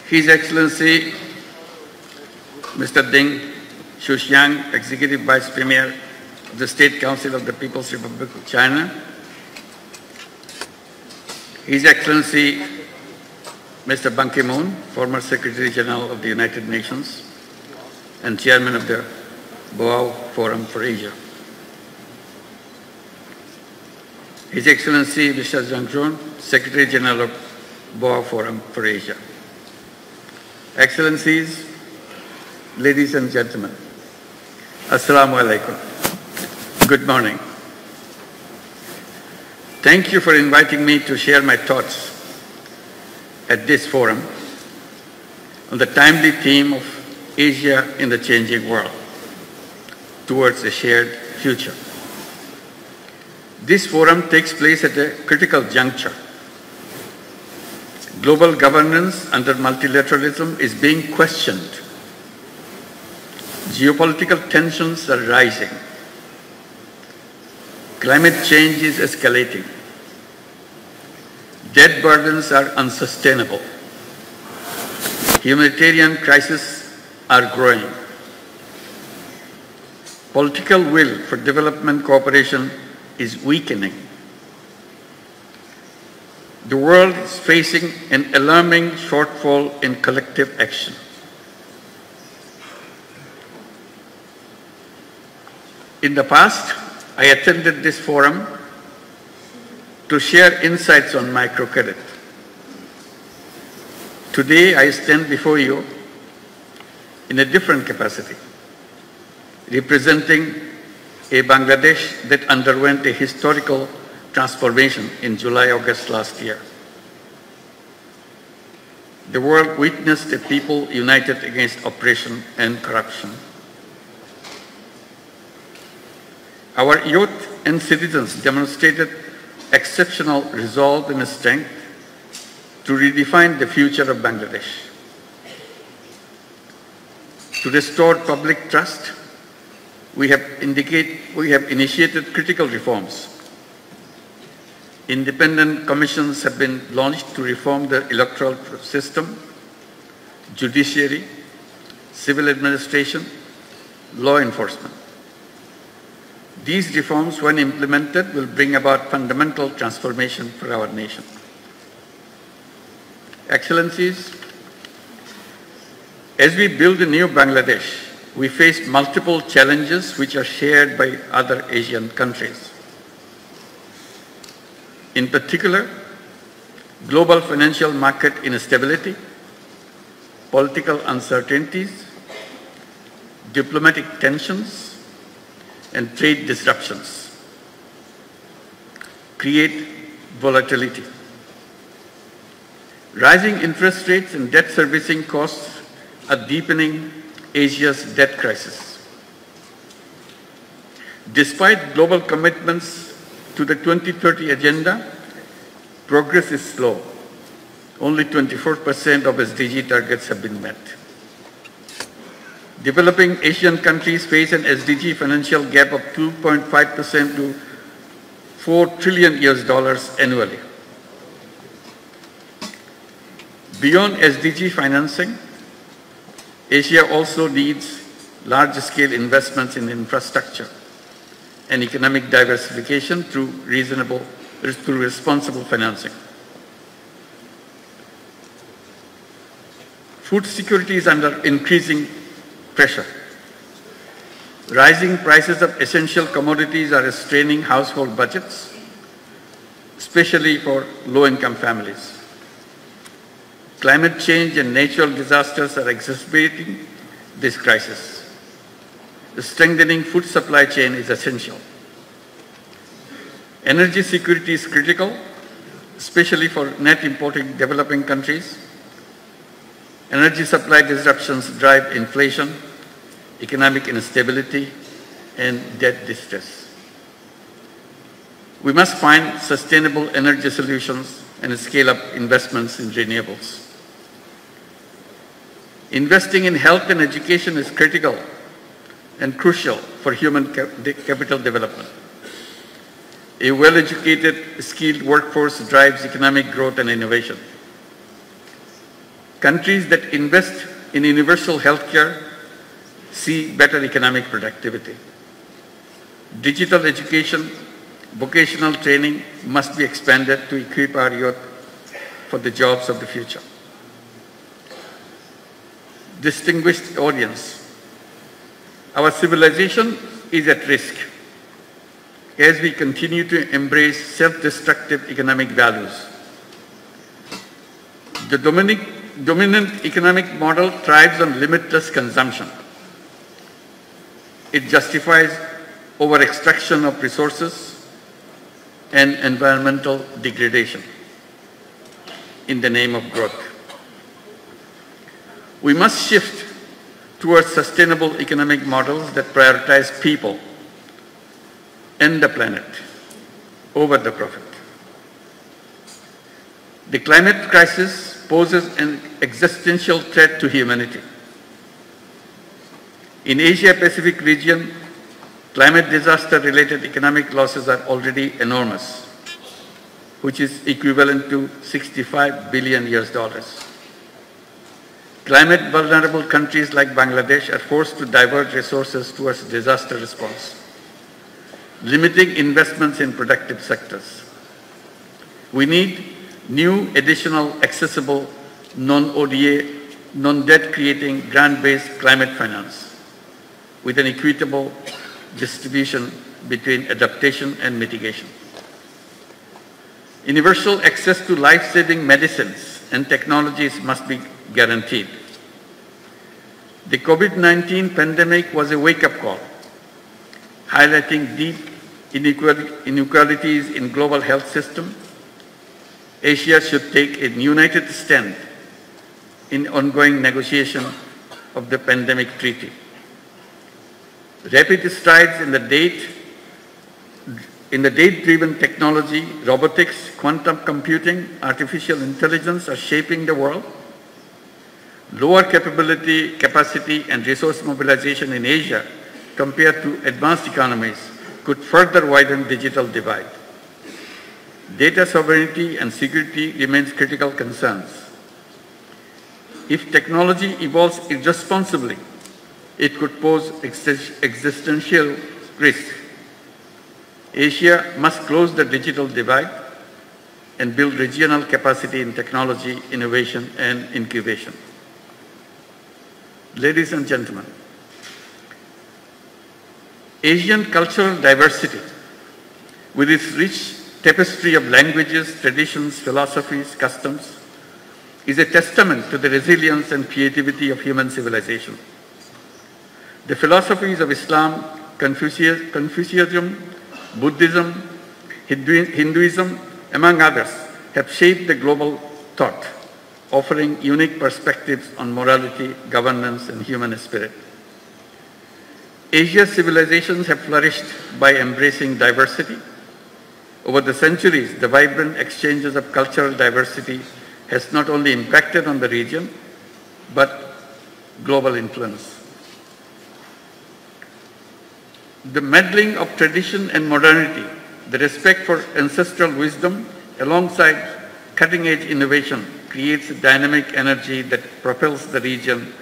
His Excellency Mr. Ding Xuxiang, Executive Vice Premier of the State Council of the People's Republic of China, His Excellency Mr. Ban Ki-moon, former Secretary General of the United Nations and Chairman of the Boao Forum for Asia, His Excellency Mr. Zhang Zhun, Secretary General of Boao Forum for Asia, Excellencies, ladies and gentlemen, Assalamu alaikum. Good morning. Thank you for inviting me to share my thoughts at this forum on the timely theme of Asia in the changing world towards a shared future. This forum takes place at a critical juncture. Global governance under multilateralism is being questioned. Geopolitical tensions are rising. Climate change is escalating. Debt burdens are unsustainable. Humanitarian crises are growing. Political will for development cooperation is weakening. The world is facing an alarming shortfall in collective action. In the past, I attended this forum to share insights on microcredit. Today, I stand before you in a different capacity, representing a Bangladesh that underwent a historical transformation in July-August last year. The world witnessed a people united against oppression and corruption. Our youth and citizens demonstrated exceptional resolve and strength to redefine the future of Bangladesh. To restore public trust, we have initiated critical reforms. Independent commissions have been launched to reform the electoral system, judiciary, civil administration, law enforcement. These reforms, when implemented, will bring about fundamental transformation for our nation. Excellencies, as we build a new Bangladesh, we face multiple challenges which are shared by other Asian countries. In particular, global financial market instability, political uncertainties, diplomatic tensions, and trade disruptions create volatility. Rising interest rates and debt servicing costs are deepening Asia's debt crisis. Despite global commitments to the 2030 agenda, progress is slow. Only 24% of SDG targets have been met. Developing Asian countries face an SDG financial gap of 2.5% to $4 trillion annually. Beyond SDG financing, Asia also needs large-scale investments in infrastructure and economic diversification through responsible financing. Food security is under increasing pressure. Rising prices of essential commodities are straining household budgets, especially for low-income families. Climate change and natural disasters are exacerbating this crisis. The strengthening food supply chain is essential. Energy security is critical, especially for net importing developing countries. Energy supply disruptions drive inflation, economic instability, and debt distress. We must find sustainable energy solutions and scale up investments in renewables. Investing in health and education is critical and crucial for human capital development. A well-educated, skilled workforce drives economic growth and innovation. Countries that invest in universal healthcare see better economic productivity. Digital education, vocational training must be expanded to equip our youth for the jobs of the future. Distinguished audience, our civilization is at risk as we continue to embrace self-destructive economic values. The dominant economic model thrives on limitless consumption. It justifies over-extraction of resources and environmental degradation in the name of growth. We must shift towards sustainable economic models that prioritize people and the planet over the profit. The climate crisis poses an existential threat to humanity. In Asia-Pacific region, climate disaster-related economic losses are already enormous, which is equivalent to $65 billion. Climate vulnerable countries like Bangladesh are forced to divert resources towards disaster response, limiting investments in productive sectors. We need new, additional, accessible, non-ODA, non-debt creating grant-based climate finance with an equitable distribution between adaptation and mitigation. Universal access to life-saving medicines and technologies must be guaranteed. The COVID-19 pandemic was a wake-up call, highlighting deep inequalities in global health system. Asia should take a united stand in ongoing negotiation of the pandemic treaty. Rapid strides in the data-driven technology, robotics, quantum computing, artificial intelligence are shaping the world. Lower capacity and resource mobilization in Asia compared to advanced economies could further widen digital divide. Data sovereignty and security remains critical concerns. If technology evolves irresponsibly, it could pose existential risk. Asia must close the digital divide and build regional capacity in technology, innovation, and incubation. Ladies and gentlemen, Asian cultural diversity, with its rich tapestry of languages, traditions, philosophies, customs, is a testament to the resilience and creativity of human civilization. The philosophies of Islam, Confucianism, Buddhism, Hinduism, among others, have shaped the global thought, offering unique perspectives on morality, governance, and human spirit. Asia's civilizations have flourished by embracing diversity. Over the centuries, the vibrant exchanges of cultural diversity has not only impacted on the region, but global influence. The melding of tradition and modernity, the respect for ancestral wisdom alongside cutting-edge innovation creates a dynamic energy that propels the region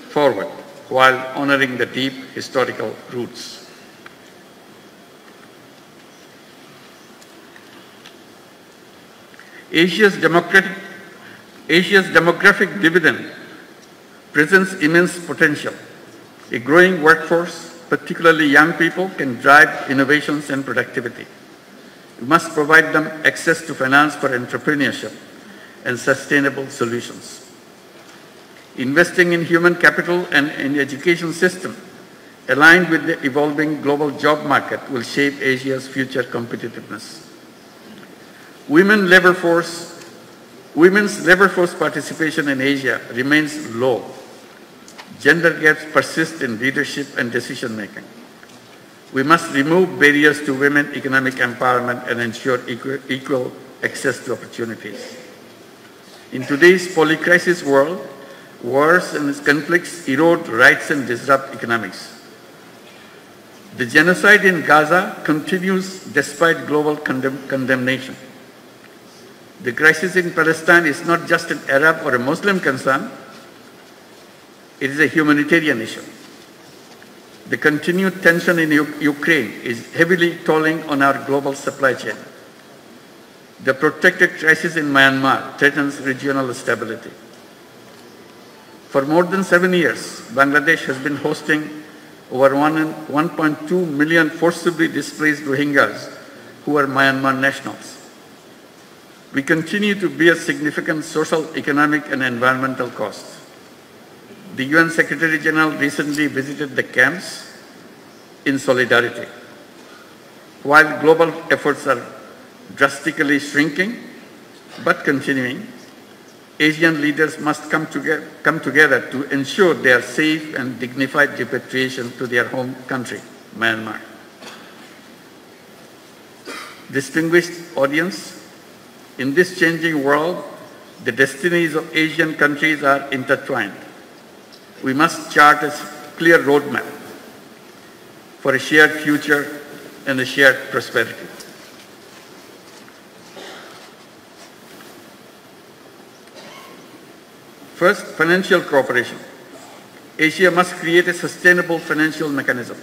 forward while honoring the deep historical roots. Asia's demographic dividend presents immense potential. A growing workforce, particularly young people, can drive innovations and productivity. We must provide them access to finance for entrepreneurship and sustainable solutions. Investing in human capital and in education system aligned with the evolving global job market will shape Asia's future competitiveness. Women's labor force participation in Asia remains low. Gender gaps persist in leadership and decision making. We must remove barriers to women economic empowerment and ensure equal access to opportunities. In today's polycrisis world, wars and conflicts erode rights and disrupt economics. The genocide in Gaza continues despite global condemnation. The crisis in Palestine is not just an Arab or a Muslim concern, it is a humanitarian issue. The continued tension in Ukraine is heavily tolling on our global supply chain. The protracted crisis in Myanmar threatens regional stability. For more than 7 years, Bangladesh has been hosting over 1.2 million forcibly displaced Rohingyas who are Myanmar nationals. We continue to bear significant social, economic, and environmental costs. The UN Secretary General recently visited the camps in solidarity. While global efforts are drastically shrinking but continuing, Asian leaders must come together to ensure their safe and dignified repatriation to their home country, Myanmar. Distinguished audience, in this changing world, the destinies of Asian countries are intertwined. We must chart a clear roadmap for a shared future and a shared prosperity. First, financial cooperation. Asia must create a sustainable financial mechanism.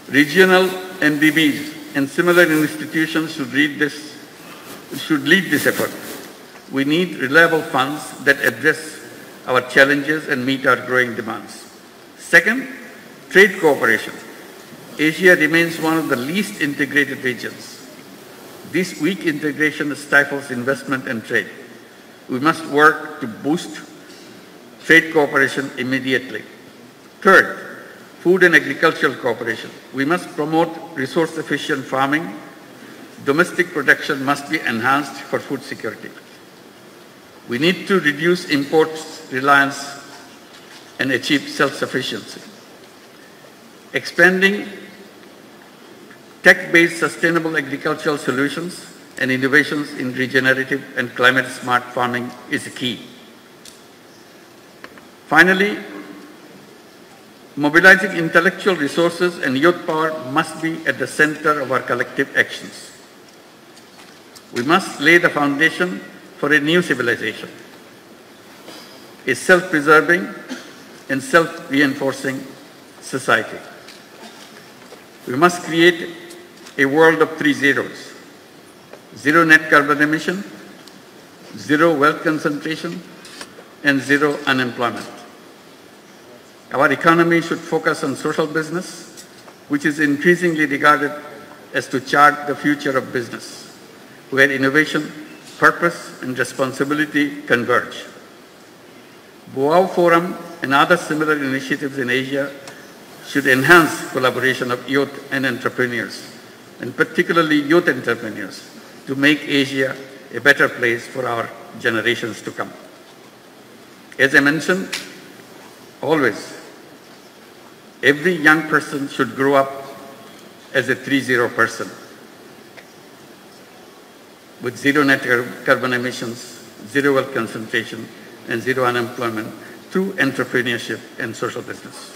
Regional MDBs and similar institutions should lead this effort. We need reliable funds that address our challenges and meet our growing demands. Second, trade cooperation. Asia remains one of the least integrated regions. This weak integration stifles investment and trade. We must work to boost trade cooperation immediately. Third, food and agricultural cooperation. We must promote resource-efficient farming. Domestic production must be enhanced for food security. We need to reduce imports reliance and achieve self-sufficiency. Expanding tech-based sustainable agricultural solutions and innovations in regenerative and climate-smart farming is key. Finally, mobilizing intellectual resources and youth power must be at the center of our collective actions. We must lay the foundation for a new civilization, a self-preserving and self-reinforcing society. We must create a world of 3 zeros: zero net carbon emission, zero wealth concentration, and zero unemployment. Our economy should focus on social business, which is increasingly regarded as to chart the future of business, where innovation, purpose, and responsibility converge. Boao Forum and other similar initiatives in Asia should enhance collaboration of youth and entrepreneurs, and particularly youth entrepreneurs, to make Asia a better place for our generations to come. As I mentioned, always, every young person should grow up as a 3-0 person with zero net carbon emissions, zero wealth concentration, and zero unemployment through entrepreneurship and social business.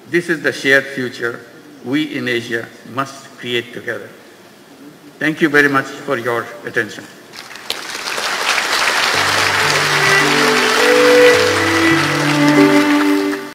This is the shared future we in Asia must create together. Thank you very much for your attention.